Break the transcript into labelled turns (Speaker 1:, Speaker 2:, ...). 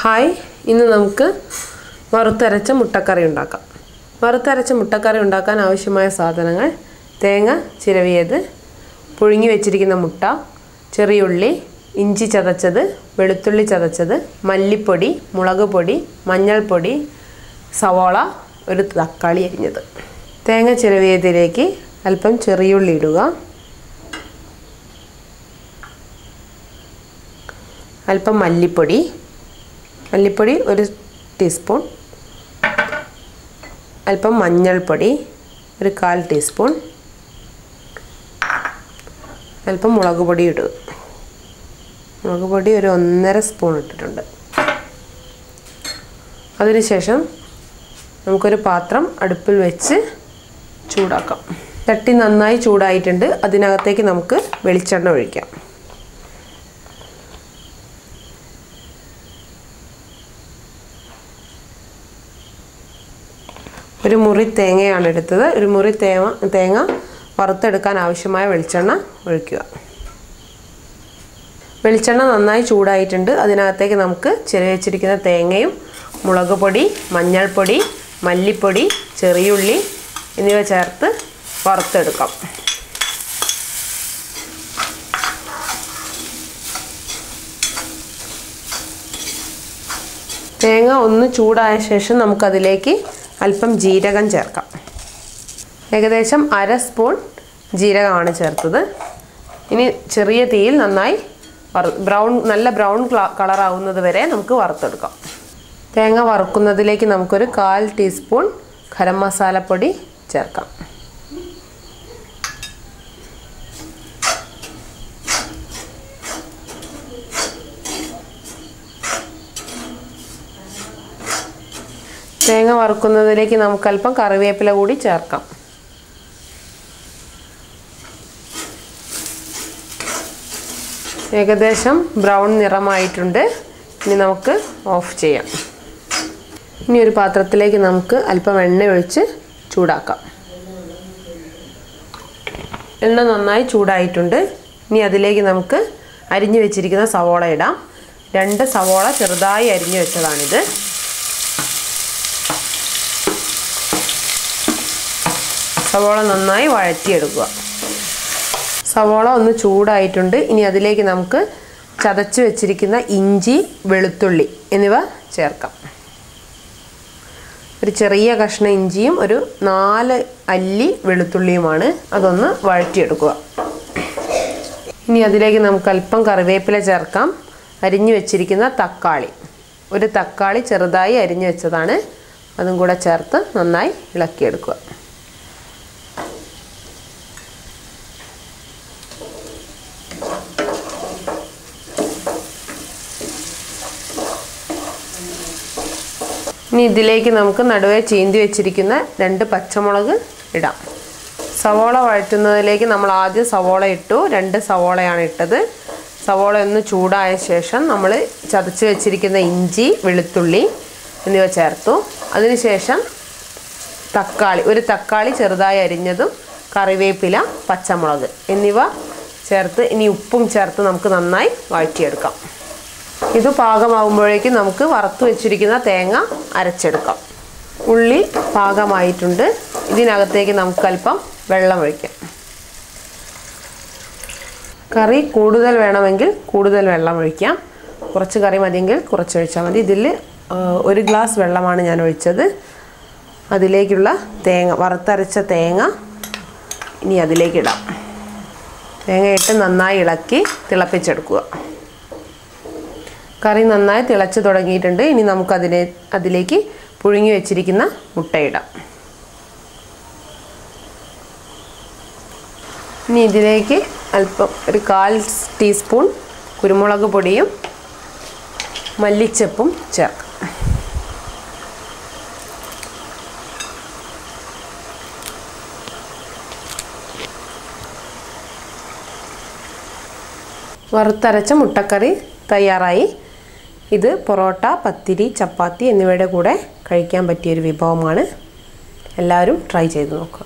Speaker 1: Hi, ഇന്ന് നമുക്ക് വറുത്തരച്ച മുട്ടക്കറി ഉണ്ടാക്കാം. വറുത്തരച്ച മുട്ടക്കറി ഉണ്ടാക്കാൻ ആവശ്യമായ സാധനങ്ങൾ: തേങ്ങ ചിരവിയത്, പുഴുങ്ങി വെച്ചിരിക്കുന്ന മുട്ട, ചെറിയ ഉള്ളി, ഇഞ്ചി ചതച്ചത്, വെളുത്തുള്ളി ചതച്ചത്, മല്ലിപ്പൊടി, മുളക് പൊടി, മഞ്ഞൾപ്പൊടി, സവാള, ഒരു തക്കാളി അരിഞ്ഞത്. തേങ്ങ ചിരവിയതിലേക്ക് അല്പം ചെറിയ ഉള്ളി ഇടുക, അല്പം മല്ലിപ്പൊടി, ഒരു ടീസ്പൂൺ, അല്പം മഞ്ഞൾപ്പൊടി, ഒരു 1/4 ടീസ്പൂൺ, അല്പം മുളക് പൊടി ഇടുക. മുളക് പൊടി ഒരു 1.5 സ്പൂൺ ഇട്ടിട്ടുണ്ട്. അതിനുശേഷം നമുക്കൊരു പാത്രം അടുപ്പിൽ വെച്ച് ചൂടാക്കാം. ചട്ടി നന്നായി ചൂടായിട്ടുണ്ട്. അതിനകത്തേക്ക് നമുക്ക് വെളിച്ചെണ്ണ ഒഴിക്കാം. ഒരു മുറി തേങ്ങയാണ് എടുത്തത്. ഒരു മുറി തേങ്ങ വറുത്തെടുക്കാൻ ആവശ്യമായ വെളിച്ചെണ്ണ ഒഴിക്കുക. വെളിച്ചെണ്ണ നന്നായി ചൂടായിട്ടുണ്ട്. അതിനകത്തേക്ക് നമുക്ക് ചിരവി വെച്ചിരിക്കുന്ന തേങ്ങയും മുളക് പൊടി, മഞ്ഞൾപ്പൊടി, മല്ലിപ്പൊടി, ചെറിയുള്ളി എന്നിവ ചേർത്ത് വറുത്തെടുക്കാം. തേങ്ങ ഒന്ന് ചൂടായ ശേഷം നമുക്കതിലേക്ക് അല്പം ജീരകം ചേർക്കാം. ഏകദേശം 1/2 സ്പൂൺ ജീരകമാണ് ചേർത്തത്. ഇനി ചെറിയ തീയിൽ നന്നായി നല്ല ബ്രൗൺ കളറാവുന്നത് വരെ നമുക്ക് വറുത്തെടുക്കാം. തേങ്ങ വറുക്കുന്നതിലേക്ക് നമുക്കൊരു 1/4 ടീസ്പൂൺ ഗരം മസാലപ്പൊടി ചേർക്കാം. തേങ്ങ വറുക്കുന്നതിലേക്ക് നമുക്ക് അല്പം കറിവേപ്പില കൂടി ചേർക്കാം. ഏകദേശം ബ്രൗൺ നിറമായിട്ടുണ്ട്. ഇനി നമുക്ക് ഓഫ് ചെയ്യാം. ഇനി ഒരു പാത്രത്തിലേക്ക് നമുക്ക് അല്പം എണ്ണ ഒഴിച്ച് ചൂടാക്കാം. എണ്ണ നന്നായി ചൂടായിട്ടുണ്ട്. ഇനി അതിലേക്ക് നമുക്ക് അരിഞ്ഞു വെച്ചിരിക്കുന്ന സവോള ഇടാം. 2 സവോള ചെറുതായി അരിഞ്ഞു വെച്ചതാണിത്. സവോള നന്നായി വഴറ്റിയെടുക്കുക. സവോള ഒന്ന് ചൂടായിട്ടുണ്ട്. ഇനി അതിലേക്ക് നമുക്ക് ചതച്ച് വെച്ചിരിക്കുന്ന ഇഞ്ചി, വെളുത്തുള്ളി എന്നിവ ചേർക്കാം. ഒരു ചെറിയ കഷ്ണം ഇഞ്ചിയും ഒരു 4 അല്ലി വെളുത്തുള്ളിയുമാണ്. അതൊന്ന് വഴറ്റിയെടുക്കുക. ഇനി അതിലേക്ക് നമുക്ക് അല്പം കറിവേപ്പില ചേർക്കാം. അരിഞ്ഞു വെച്ചിരിക്കുന്ന തക്കാളി, ഒരു തക്കാളി ചെറുതായി അരിഞ്ഞു വെച്ചതാണ്. അതും കൂടെ ചേർത്ത് നന്നായി ഇളക്കിയെടുക്കുക. ഇനി ഇതിലേക്ക് നമുക്ക് നടുവേ ചീന്തി വെച്ചിരിക്കുന്ന 2 പച്ചമുളക് ഇടാം. സവോള വഴറ്റുന്നതിലേക്ക് നമ്മൾ ആദ്യം സവോള ഇട്ടു. 2 സവോളയാണ് ഇട്ടത്. സവോള ഒന്ന് ചൂടായ ശേഷം നമ്മൾ ചതച്ച് വെച്ചിരിക്കുന്ന ഇഞ്ചി, വെളുത്തുള്ളി എന്നിവ ചേർത്തു. അതിനുശേഷം ഒരു തക്കാളി ചെറുതായി അരിഞ്ഞതും, കറിവേപ്പില, പച്ചമുളക് എന്നിവ ചേർത്ത് ഇനി ഉപ്പും ചേർത്ത് നമുക്ക് നന്നായി വഴറ്റിയെടുക്കാം. ഇത് പാകമാകുമ്പോഴേക്കും നമുക്ക് വറുത്ത് വെച്ചിരിക്കുന്ന തേങ്ങ അരച്ചെടുക്കാം. ഉള്ളി പാകമായിട്ടുണ്ട്. ഇതിനകത്തേക്ക് നമുക്ക് അല്പം വെള്ളം ഒഴിക്കാം. കറി കൂടുതൽ വേണമെങ്കിൽ കൂടുതൽ വെള്ളം ഒഴിക്കാം. കുറച്ച് കറി മതിയെങ്കിൽ കുറച്ച് ഒഴിച്ചാൽ മതി. ഇതിൽ 1 ഗ്ലാസ് വെള്ളമാണ് ഞാൻ ഒഴിച്ചത്. അതിലേക്കുള്ള വറുത്തരച്ച തേങ്ങ ഇനി അതിലേക്കിടാം. തേങ്ങ ഇട്ട് നന്നായി ഇളക്കി തിളപ്പിച്ചെടുക്കുക. കറി നന്നായി തിളച്ച് തുടങ്ങിയിട്ടുണ്ട്. ഇനി നമുക്ക് അതിലേക്ക് പുഴുങ്ങി വെച്ചിരിക്കുന്ന മുട്ടയിടാം. ഇനി ഇതിലേക്ക് അല്പം ഒരു 1/4 ടീസ്പൂൺ കുരുമുളക് പൊടിയും മല്ലിച്ചപ്പും ചേർക്കാം. വറുത്തരച്ച മുട്ടക്കറി തയ്യാറായി. ഇത് പൊറോട്ട, പത്തിരി, ചപ്പാത്തി എന്നിവയുടെ കൂടെ കഴിക്കാൻ പറ്റിയൊരു വിഭവമാണ്. എല്ലാവരും ട്രൈ ചെയ്ത് നോക്കുക.